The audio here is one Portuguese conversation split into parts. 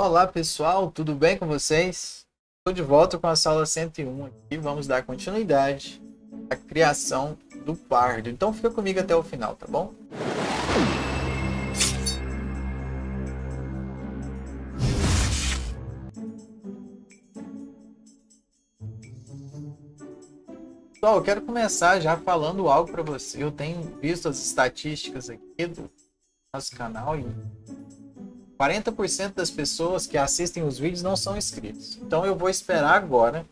Olá pessoal, tudo bem com vocês? Estou de volta com a sala 101 aqui. Vamos dar continuidade à criação do pardo. Então fica comigo até o final, tá bom? Pessoal, eu quero começar já falando algo para você. Eu tenho visto as estatísticas aqui do nosso canal e 40% das pessoas que assistem os vídeos não são inscritos. Então eu vou esperar agora.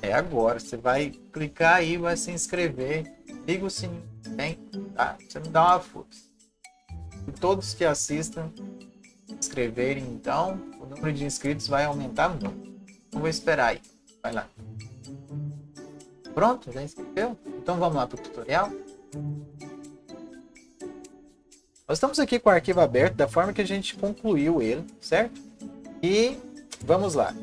É agora. Você vai clicar aí, vai se inscrever. Liga o sininho, tem? Tá? Você me dá uma força. E todos que assistam se inscreverem, então, o número de inscritos vai aumentar muito. Então vou esperar aí. Vai lá. Pronto? Já inscreveu? Então vamos lá para o tutorial. Nós estamos aqui com o arquivo aberto da forma que a gente concluiu ele, certo? E vamos lá.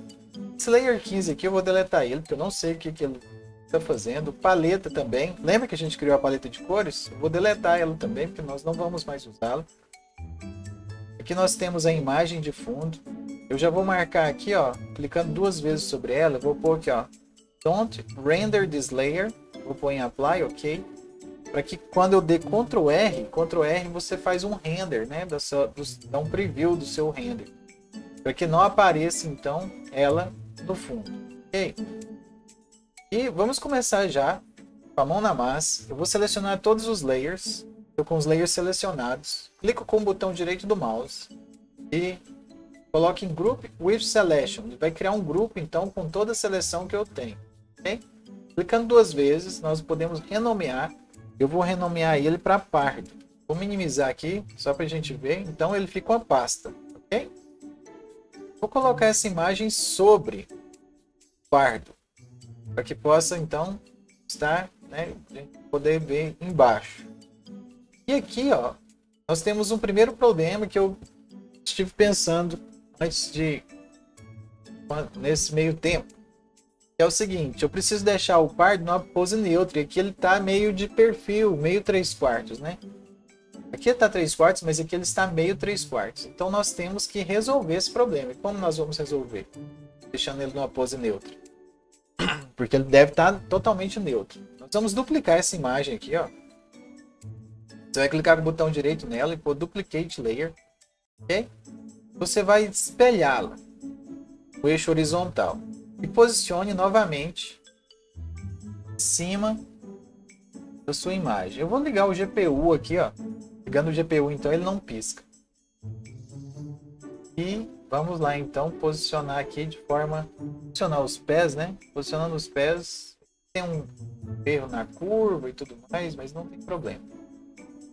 Esse layer 15 aqui eu vou deletar ele, porque eu não sei o que ele está fazendo. Paleta também. Lembra que a gente criou a paleta de cores? Eu vou deletar ela também, porque nós não vamos mais usá-la. Aqui nós temos a imagem de fundo. Eu já vou marcar aqui, ó, clicando duas vezes sobre ela. Eu vou pôr aqui, ó, Don't render this layer. Vou pôr em Apply, ok. Para que quando eu der Ctrl R, você faz um render, né? Dá um preview do seu render. Para que não apareça, então, ela no fundo. Ok? E vamos começar já com a mão na massa. Eu vou selecionar todos os layers. Estou com os layers selecionados. Clico com o botão direito do mouse. E coloco em Group with Selection. Ele vai criar um grupo, então, com toda a seleção que eu tenho. Ok? Clicando duas vezes, nós podemos renomear. Eu vou renomear ele para pardo. Vou minimizar aqui, só para a gente ver. Então ele fica uma pasta, ok? Vou colocar essa imagem sobre pardo, para que possa então estar, né, poder ver embaixo. E aqui, ó, nós temos um primeiro problema que eu estive pensando nesse meio tempo. É o seguinte, eu preciso deixar o pardo numa pose neutra, e aqui ele está meio de perfil, meio 3/4, né? Aqui está 3/4, mas aqui ele está meio 3/4. Então nós temos que resolver esse problema. E como nós vamos resolver? Deixando ele numa pose neutra. Porque ele deve estar totalmente neutro. Nós vamos duplicar essa imagem aqui, ó. Você vai clicar com o botão direito nela e pôr Duplicate Layer. Ok? Você vai espelhá-la no eixo horizontal. E posicione novamente em cima da sua imagem. Eu vou ligar o GPU aqui, ó. Ligando o GPU, então ele não pisca. E vamos lá, então, posicionar aqui de forma... Posicionar os pés, né? Posicionando os pés. Tem um erro na curva e tudo mais, mas não tem problema.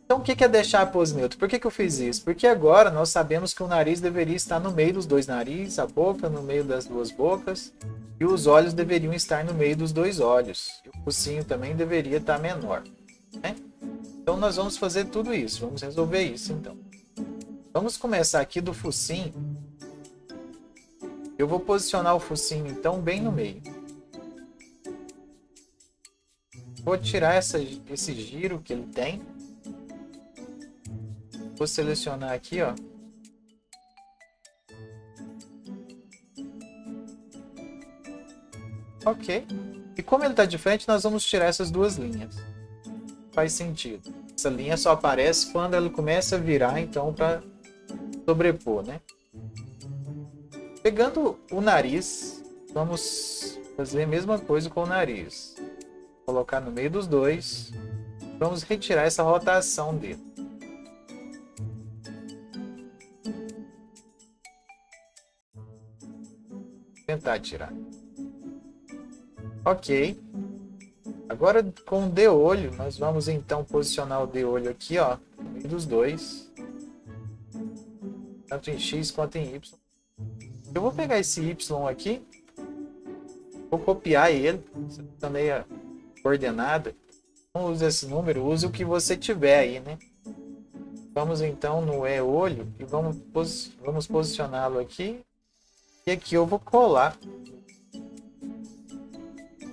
Então, o que é deixar a pose neutra? Por que eu fiz isso? Porque agora nós sabemos que o nariz deveria estar no meio dos dois narizes, a boca no meio das duas bocas, e os olhos deveriam estar no meio dos dois olhos. E o focinho também deveria estar menor, né? Então, nós vamos fazer tudo isso. Vamos resolver isso, então. Vamos começar aqui do focinho. Eu vou posicionar o focinho, então, bem no meio. Vou tirar esse giro que ele tem. Vou selecionar aqui, ó. Ok. E como ele está de frente, nós vamos tirar essas duas linhas. Faz sentido. Essa linha só aparece quando ela começa a virar, então, para sobrepor, né? Pegando o nariz, vamos fazer a mesma coisa com o nariz. Colocar no meio dos dois. Vamos retirar essa rotação dele. Tentar tirar. Ok. Agora com o de-olho, nós vamos então posicionar o de-olho aqui, ó, no meio dos dois. Tanto em X quanto em Y. Eu vou pegar esse Y aqui. Vou copiar ele. Selecionei a coordenada. Não use esse número, use o que você tiver aí, né? Vamos então no E-olho e vamos posicioná-lo aqui. E aqui eu vou colar.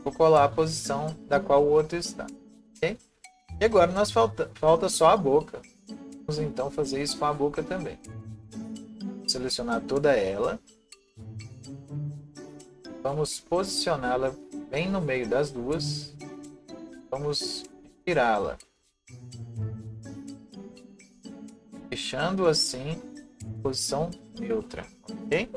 Vou colar a posição da qual o outro está. Ok? E agora nós falta só a boca. Vamos então fazer isso com a boca também. selecionar toda ela. Vamos posicioná-la bem no meio das duas. Vamos tirá-la. Deixando assim, posição neutra, ok?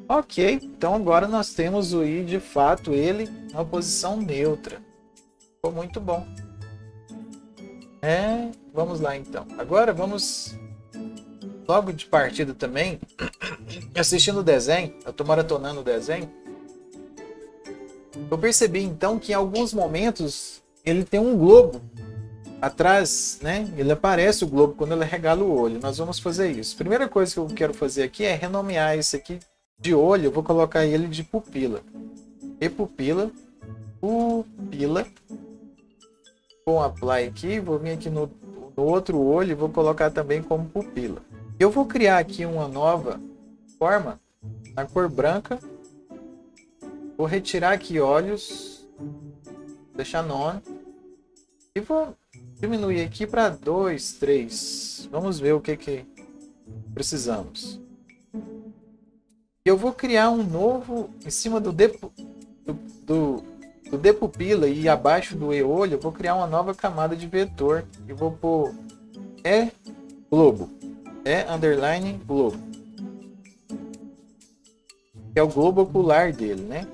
Ok, então agora nós temos o i, de fato, ele na posição neutra. Ficou muito bom. Vamos lá então. Agora vamos, logo de partida também, assistindo o desenho, eu estou maratonando o desenho. Eu percebi então que em alguns momentos ele tem um globo atrás, né? Ele aparece o globo quando ele regala o olho. Nós vamos fazer isso. Primeira coisa que eu quero fazer aqui é renomear esse aqui de olho. Eu vou colocar ele de pupila. E pupila, pupila. Com apply aqui, vou vir aqui no outro olho e vou colocar também como pupila. Eu vou criar aqui uma nova forma na cor branca. Vou retirar aqui olhos, deixar none e vou diminuir aqui para 2, 3. Vamos ver o que precisamos. Eu vou criar um novo em cima do depupila e abaixo do e-olho. Eu vou criar uma nova camada de vetor e vou pôr globo, underline globo, que é o globo ocular dele, né?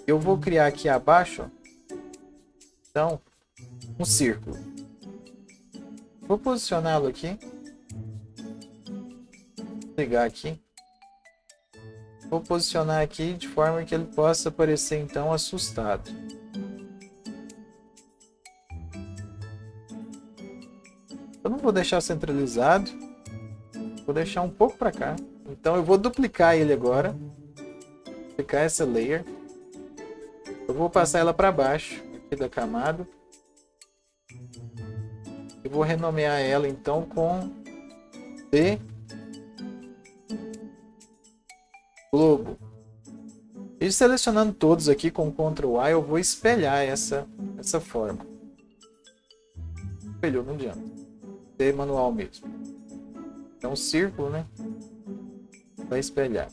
Eu vou criar aqui abaixo, então, um círculo. Vou posicioná-lo aqui. Vou ligar aqui. Vou posicionar aqui de forma que ele possa parecer então assustado. Eu não vou deixar centralizado. Vou deixar um pouco para cá. Então eu vou duplicar ele agora. Duplicar essa layer. Eu vou passar ela para baixo aqui da camada. E vou renomear ela então com globo. E selecionando todos aqui com Ctrl A, eu vou espelhar essa forma. Espelhou, não adianta. É manual mesmo. É um círculo, né? Vai espelhar.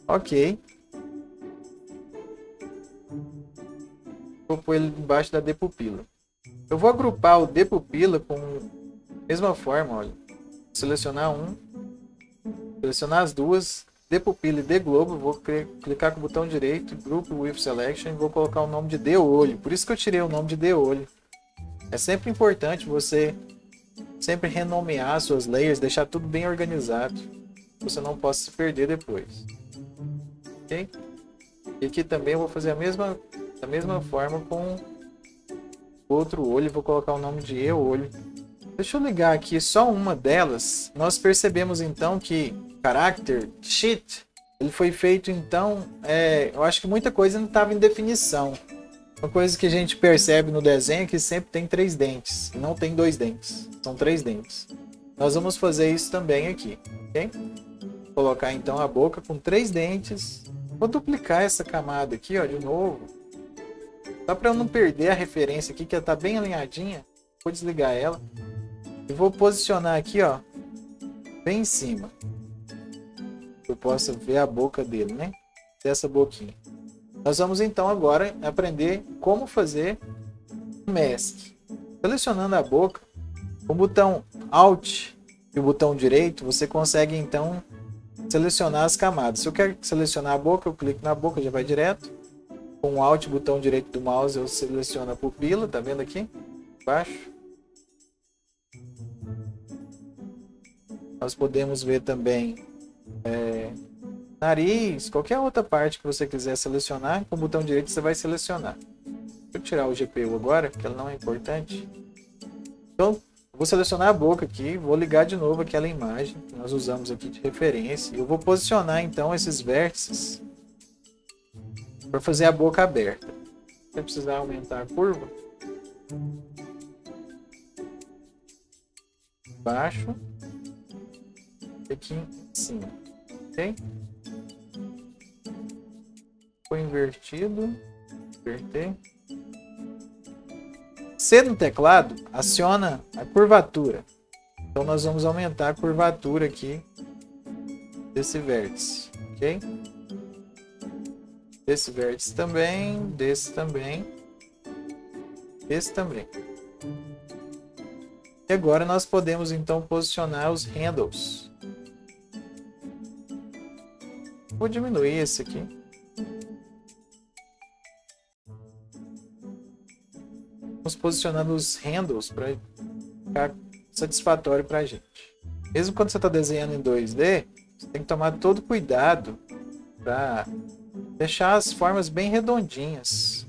Ok. Vou pôr ele embaixo da depupila. Eu vou agrupar o depupila com a mesma forma, olha. Selecionar um. Selecionar as duas, depupila e deglobo. Vou clicar com o botão direito, Group with Selection, e vou colocar o nome de deolho. Por isso que eu tirei o nome de deolho. É sempre importante você sempre renomear suas layers, deixar tudo bem organizado. Você não possa se perder depois. Ok? E aqui também eu vou fazer da mesma forma com o outro olho. Vou colocar o nome de e-olho. Deixa eu ligar aqui só uma delas. Nós percebemos então que character sheet, ele foi feito então, eu acho que muita coisa não estava em definição. Uma coisa que a gente percebe no desenho é que sempre tem 3 dentes, e não tem 2 dentes, são 3 dentes. Nós vamos fazer isso também aqui, ok? Vou colocar então a boca com 3 dentes. Vou duplicar essa camada aqui, ó, de novo. Só para eu não perder a referência aqui, que ela está bem alinhadinha. Vou desligar ela. E vou posicionar aqui, ó, bem em cima. Eu possa ver a boca dele, né? Dessa boquinha. Nós vamos então agora aprender como fazer um mask. Selecionando a boca, com o botão Alt e o botão direito, você consegue então selecionar as camadas. Se eu quero selecionar a boca, eu clico na boca, já vai direto. Com o Alt e o botão direito do mouse, eu seleciono a pupila, tá vendo aqui? Embaixo. Nós podemos ver também nariz, qualquer outra parte que você quiser selecionar, com o botão direito você vai selecionar. Deixa eu tirar o GPU agora, porque ela não é importante. Então, vou selecionar a boca aqui, vou ligar de novo aquela imagem que nós usamos aqui de referência. E eu vou posicionar então esses vértices para fazer a boca aberta. Se precisar aumentar a curva, baixo, aqui em cima, ok? Foi invertido, inverter, C no teclado aciona a curvatura. Então nós vamos aumentar a curvatura aqui desse vértice, ok? Desse vértice também, desse também, desse também. E agora nós podemos então posicionar os handles. Vou diminuir esse aqui. Vamos posicionando os handles para ficar satisfatório para a gente. Mesmo quando você está desenhando em 2D, você tem que tomar todo cuidado para deixar as formas bem redondinhas.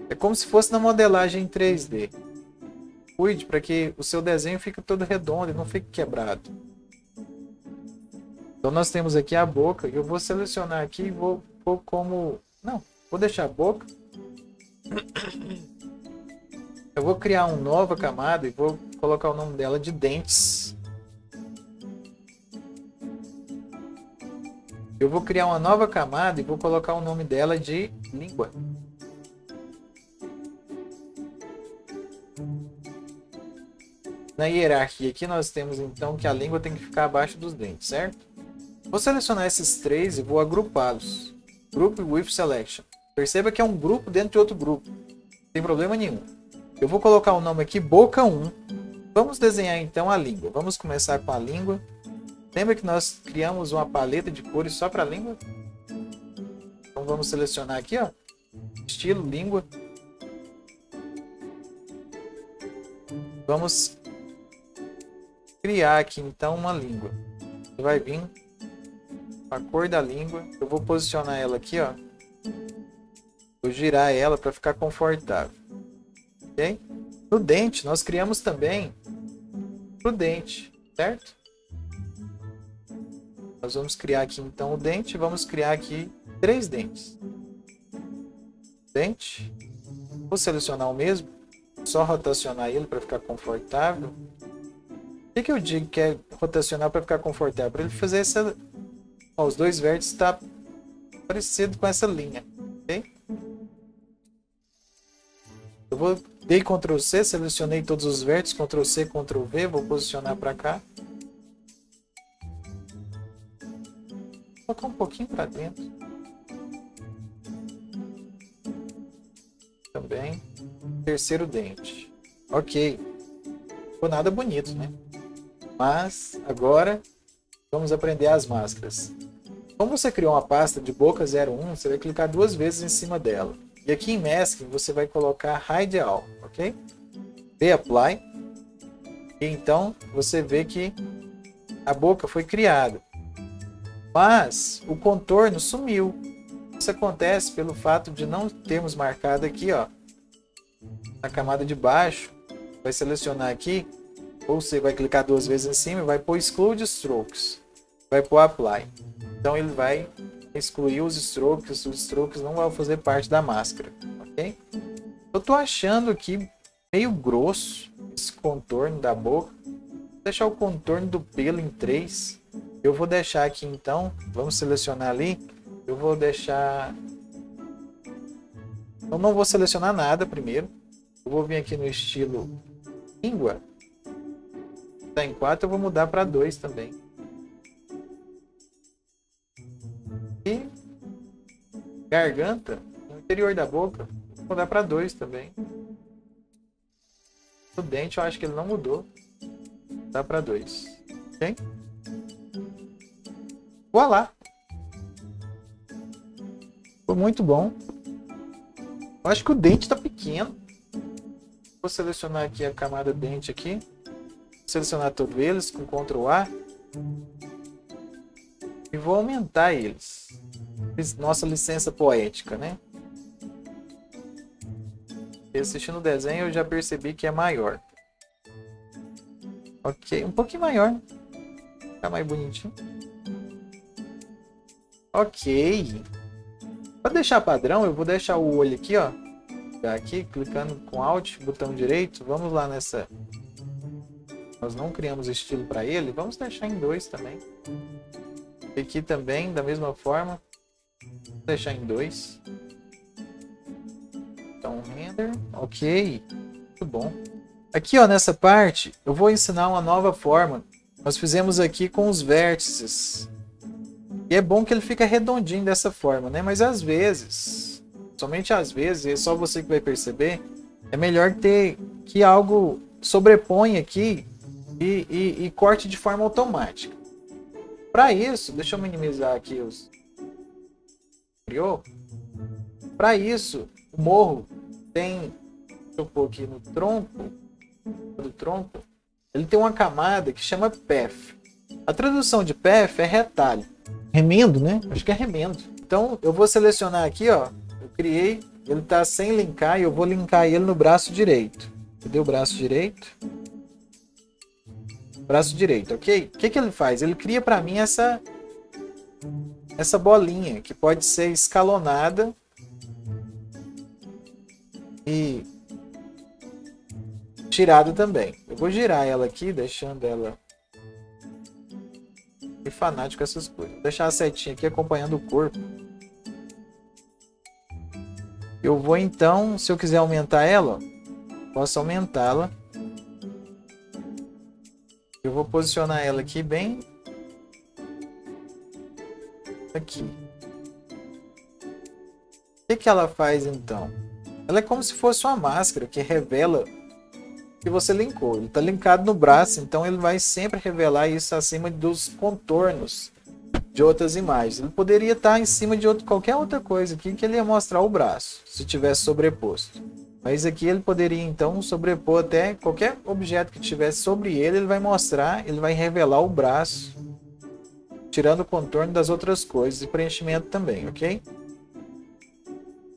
É como se fosse na modelagem em 3D. Cuide para que o seu desenho fique todo redondo e não fique quebrado. Então nós temos aqui a boca. Eu vou selecionar aqui e vou pôr como... Não, vou deixar a boca. Eu vou criar uma nova camada e vou colocar o nome dela de dentes. Eu vou criar uma nova camada e vou colocar o nome dela de língua. Na hierarquia aqui nós temos então que a língua tem que ficar abaixo dos dentes, certo? Vou selecionar esses três e vou agrupá-los. Group with Selection. Perceba que é um grupo dentro de outro grupo. Não tem problema nenhum. Eu vou colocar o nome aqui boca 1. Vamos desenhar então a língua. Vamos começar com a língua. Lembra que nós criamos uma paleta de cores só para a língua? Então vamos selecionar aqui, ó, estilo língua. Vamos criar aqui então uma língua. Você vai vir a cor da língua. Eu vou posicionar ela aqui, ó. Vou girar ela para ficar confortável. Ok? No dente nós criamos também o dente, certo? Nós vamos criar aqui então o dente. Vamos criar aqui 3 dentes. Dente. Vou selecionar o mesmo. Só rotacionar ele para ficar confortável. O que eu digo que é rotacionar para ficar confortável? Para ele fazer essa... Ó, os dois vértices estão parecidos com essa linha. Ok? Eu vou... Dei Ctrl C, selecionei todos os vértices. Ctrl C, Ctrl V. Vou posicionar para cá. Vou colocar um pouquinho para dentro. Também. Terceiro dente. Ok. Ficou nada bonito, né? Mas agora vamos aprender as máscaras. Como você criou uma pasta de boca 01, você vai clicar 2 vezes em cima dela. E aqui em Masking você vai colocar Hide All, ok? Reapply. E então você vê que a boca foi criada. Mas o contorno sumiu. Isso acontece pelo fato de não termos marcado aqui, ó, na camada de baixo. Vai selecionar aqui, ou você vai clicar 2 vezes em cima e vai pôr Exclude Strokes. Vai pôr Apply. Então ele vai excluir os strokes não vão fazer parte da máscara, ok? Eu tô achando aqui meio grosso esse contorno da boca. Vou deixar o contorno do pelo em 3. Eu vou deixar aqui então, vamos selecionar ali. Eu vou deixar... Eu não vou selecionar nada primeiro. Eu vou vir aqui no estilo língua. Está em 4, eu vou mudar para 2 também. E garganta, no interior da boca, vou mudar para 2 também. O dente eu acho que ele não mudou. Dá para 2. Ok? Voilá! Foi muito bom. Eu acho que o dente está pequeno. Vou selecionar aqui a camada dente aqui. Vou selecionar todos eles com Ctrl A. E vou aumentar eles. Nossa licença poética, né? E assistindo o desenho eu já percebi que é maior. Ok, um pouquinho maior. Fica mais bonitinho. Ok. Para deixar padrão, eu vou deixar o olho aqui, ó. Aqui, clicando com Alt, botão direito. Vamos lá nessa. Nós não criamos estilo para ele. Vamos deixar em 2 também. Aqui também, da mesma forma. Vou deixar em 2. Então, render. Ok. Muito bom. Aqui, ó, nessa parte, eu vou ensinar uma nova forma. Nós fizemos aqui com os vértices. E é bom que ele fica redondinho dessa forma, né? Mas às vezes, somente às vezes, é só você que vai perceber, é melhor ter que algo sobreponha aqui e corte de forma automática. Para isso, deixa eu minimizar aqui os criou. Para isso, o morro tem, deixa eu pôr aqui no tronco do tronco, ele tem uma camada que chama path. A tradução de path é retalho. Remendo, né? Acho que é remendo. Então, eu vou selecionar aqui, ó. Eu criei, ele está sem linkar e eu vou linkar ele no braço direito. Cadê o braço direito? Braço direito, ok? O que que ele faz? Ele cria para mim essa bolinha que pode ser escalonada e tirada também. Eu vou girar ela aqui, deixando ela... E fanático essas coisas. Vou deixar a setinha aqui acompanhando o corpo. Eu vou então, se eu quiser aumentar ela, posso aumentá-la. Eu vou posicionar ela aqui bem aqui. O que ela faz então? Ela é como se fosse uma máscara que revela que você linkou. Ele está linkado no braço, então ele vai sempre revelar isso acima dos contornos de outras imagens. Ele poderia estar em cima de qualquer outra coisa aqui que ele ia mostrar o braço, se tivesse sobreposto. Mas aqui ele poderia então sobrepor até qualquer objeto que tivesse sobre ele, ele vai mostrar, ele vai revelar o braço, tirando o contorno das outras coisas e preenchimento também, ok?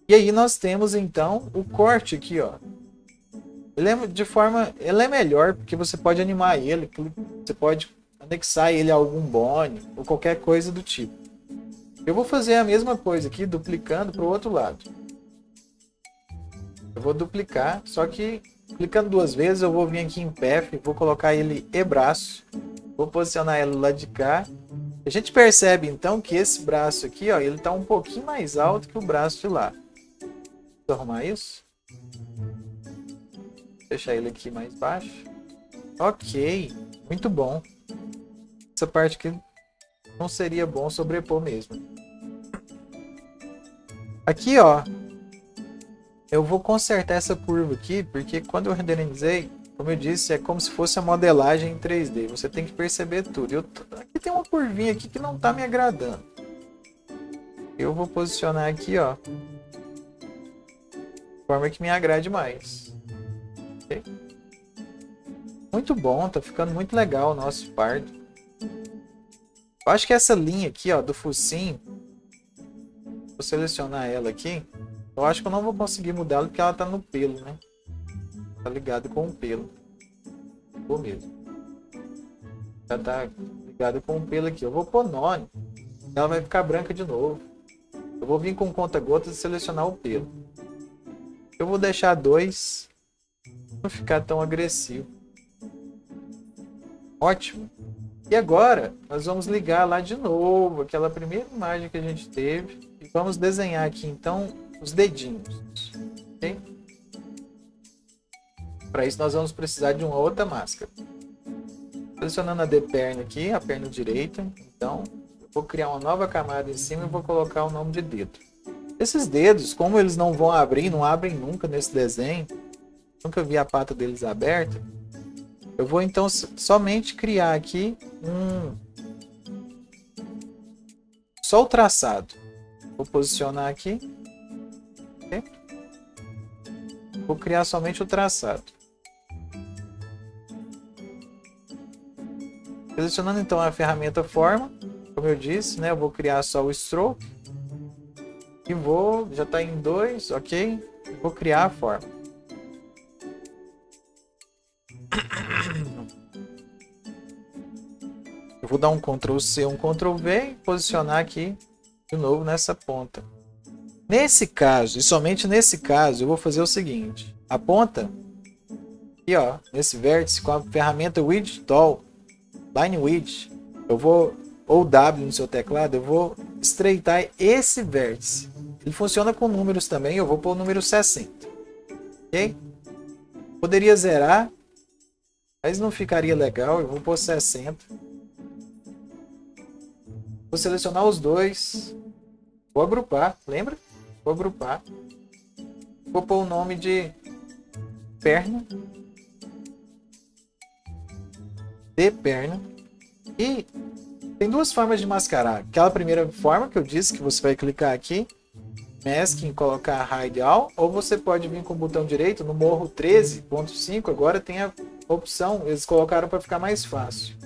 E aí nós temos então o corte aqui, ó. Ele é melhor porque você pode animar ele, você pode anexar ele a algum bone ou qualquer coisa do tipo. Eu vou fazer a mesma coisa aqui, duplicando para o outro lado. Eu vou duplicar, só que clicando duas vezes eu vou vir aqui em path, vou colocar ele e braço, vou posicionar ele lá de cá. A gente percebe então que esse braço aqui, ó, ele está um pouquinho mais alto que o braço de lá. Vou arrumar isso. Deixar ele aqui mais baixo. Ok, muito bom. Essa parte aqui não seria bom sobrepor mesmo. Aqui, ó, eu vou consertar essa curva aqui, porque quando eu renderizei, como eu disse, é como se fosse a modelagem em 3D. Você tem que perceber tudo. Aqui tem uma curvinha aqui que não está me agradando. Eu vou posicionar aqui, ó, de forma que me agrade mais. Okay? Muito bom, tá ficando muito legal o nosso pardo. Eu acho que essa linha aqui, ó, do focinho, vou selecionar ela aqui. Eu acho que eu não vou conseguir mudá-la porque ela tá no pelo, né? Tá ligado com o pelo. Vou mesmo. Já tá ligado com o pelo aqui. Eu vou pôr none. Ela vai ficar branca de novo. Eu vou vir com conta-gotas e selecionar o pelo. Eu vou deixar 2. Não ficar tão agressivo. Ótimo. E agora nós vamos ligar lá de novo aquela primeira imagem que a gente teve e vamos desenhar aqui então os dedinhos. Okay? Para isso nós vamos precisar de uma outra máscara. Selecionando a de perna aqui, a perna direita. Então eu vou criar uma nova camada em cima e vou colocar o nome de dedo. Esses dedos, como eles não vão abrir, não abrem nunca nesse desenho, nunca vi a pata deles aberta, eu vou então somente criar aqui só o traçado. Vou posicionar aqui. Okay? Vou criar somente o traçado. Selecionando então a ferramenta forma, como eu disse, né, eu vou criar só o stroke. E já está em 2, ok? Vou criar a forma. Eu vou dar um Ctrl C, um Ctrl V e posicionar aqui de novo nessa ponta. Nesse caso, e somente nesse caso, eu vou fazer o seguinte. A ponta, aqui ó, nesse vértice, com a ferramenta Widget Tool, Line Width, ou W no seu teclado, eu vou estreitar esse vértice. Ele funciona com números também, eu vou pôr o número 60. Ok? Poderia zerar, mas não ficaria legal. Eu vou pôr 60. Vou selecionar os dois. Vou agrupar, lembra? Vou agrupar. Vou pôr o nome de perna. De perna. E tem duas formas de mascarar. Aquela primeira forma que eu disse, que você vai clicar aqui, Masking, colocar Hide All, ou você pode vir com o botão direito no Morro 13.5, agora tem a opção, eles colocaram para ficar mais fácil.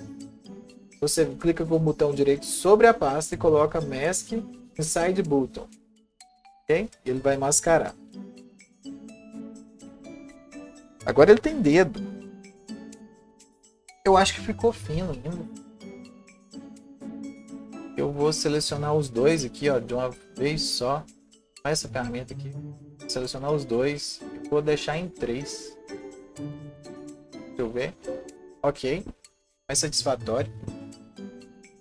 Você clica com o botão direito sobre a pasta e coloca Mask Inside Button. Ok? Ele vai mascarar. Agora ele tem dedo. Eu acho que ficou fino ainda. Eu vou selecionar os dois aqui, ó, de uma vez só. Essa ferramenta aqui. Vou selecionar os dois. Vou deixar em 3. Deixa eu ver. Ok. Mais satisfatório.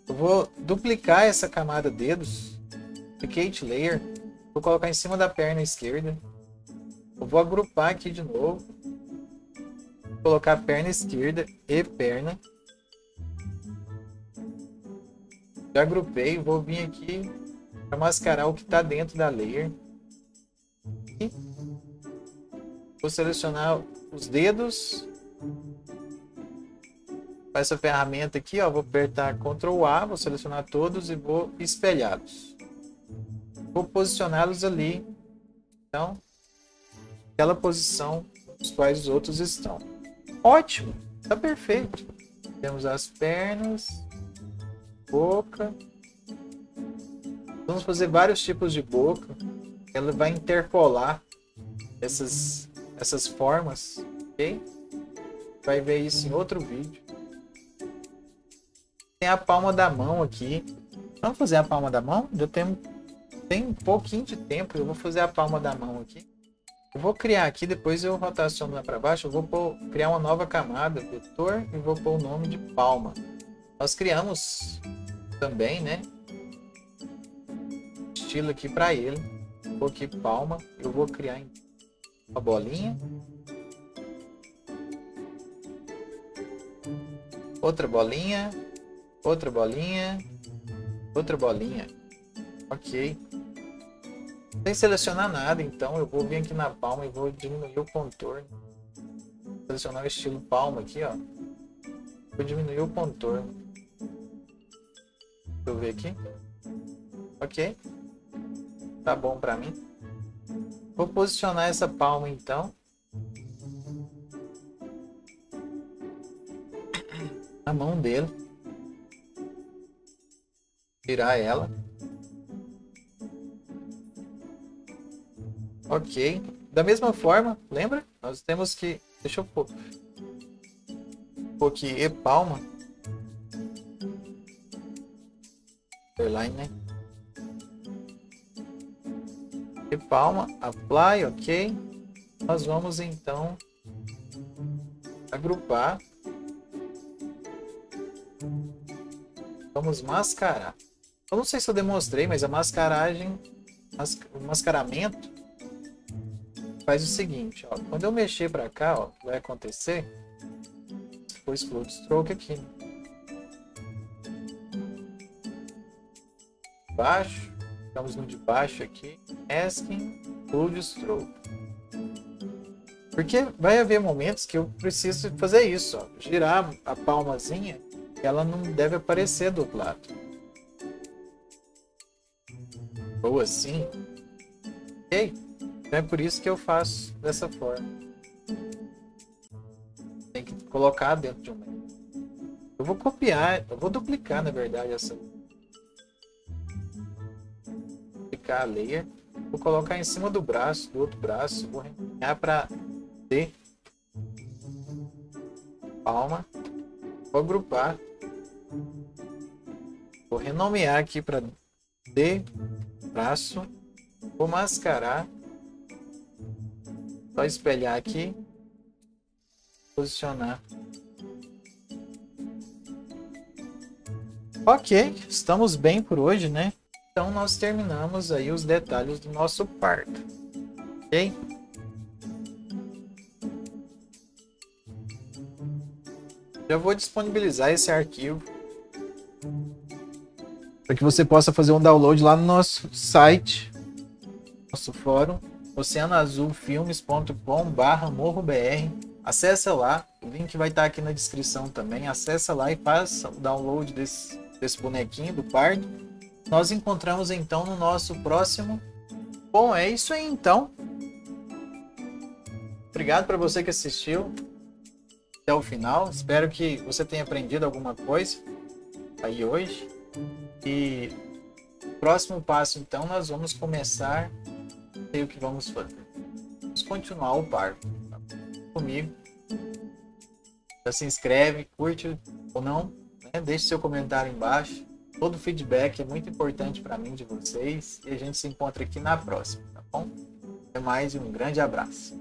Eu vou duplicar essa camada dedos. Duplicate Layer. Vou colocar em cima da perna esquerda. Eu vou agrupar aqui de novo. Vou colocar perna esquerda e perna. Já agrupei, vou vir aqui para mascarar o que está dentro da layer. E vou selecionar os dedos. Com essa ferramenta aqui, ó, vou apertar Ctrl A, vou selecionar todos e vou espelhá-los. Vou posicioná-los ali. Então, aquela posição nos quais os outros estão. Ótimo, está perfeito. Temos as pernas. Boca. Vamos fazer vários tipos de boca. Ela vai interpolar essas formas, ok? Vai ver isso em outro vídeo. Tem a palma da mão aqui. Vamos fazer a palma da mão? Já tem um pouquinho de tempo. Eu vou fazer a palma da mão aqui. Eu vou criar aqui, depois eu rotaciono lá para baixo. Eu vou criar uma nova camada, vetor, e vou pôr o nome de palma. Nós criamos também, né, estilo aqui para ele. Vou aqui palma, eu vou criar uma bolinha, outra bolinha, outra bolinha, outra bolinha. Ok, sem selecionar nada, então eu vou vir aqui na palma e vou diminuir o contorno. Selecionar o estilo palma aqui, ó. Vou diminuir o contorno. Deixa eu ver aqui. Ok. Tá bom pra mim. Vou posicionar essa palma então. Na mão dele. Tirar ela. Ok. Da mesma forma, lembra? Nós temos que... Deixa eu pôr aqui e palma. Underline, né? E palma, apply, ok. Nós vamos então agrupar. Vamos mascarar. Eu não sei se eu demonstrei, mas a mascaragem, o mascaramento faz o seguinte, ó. Quando eu mexer para cá, ó, vai acontecer. Depois Float Stroke aqui. Baixo, estamos no de baixo aqui, Masking, Float Stroke. Porque vai haver momentos que eu preciso fazer isso, ó, girar a palmazinha, ela não deve aparecer do lado. Ou assim. Ok? Então é por isso que eu faço dessa forma. Tem que colocar dentro de um. Eu vou copiar, eu vou duplicar na verdade essa. A layer, vou colocar em cima do braço, do outro braço, vou renomear para D, palma, vou agrupar, vou renomear aqui para D, braço, vou mascarar, só espelhar aqui, posicionar. Ok, estamos bem por hoje, né? Então nós terminamos aí os detalhes do nosso parto, ok? Já vou disponibilizar esse arquivo para que você possa fazer um download lá no nosso site, nosso fórum, oceanoazulfilmes.com/morrobr. Acessa lá, o link vai estar aqui na descrição também. Acessa lá e faça o download desse bonequinho do pardo. Nós encontramos então no nosso próximo. Bom, é isso aí então. Obrigado para você que assistiu até o final. Espero que você tenha aprendido alguma coisa aí hoje. E o próximo passo então nós vamos começar. Não sei o que vamos fazer. Vamos continuar o pardo. Tá comigo. Já se inscreve, curte ou não, né? Deixe seu comentário embaixo. Todo feedback é muito importante para mim de vocês. E a gente se encontra aqui na próxima, tá bom? Até mais e um grande abraço.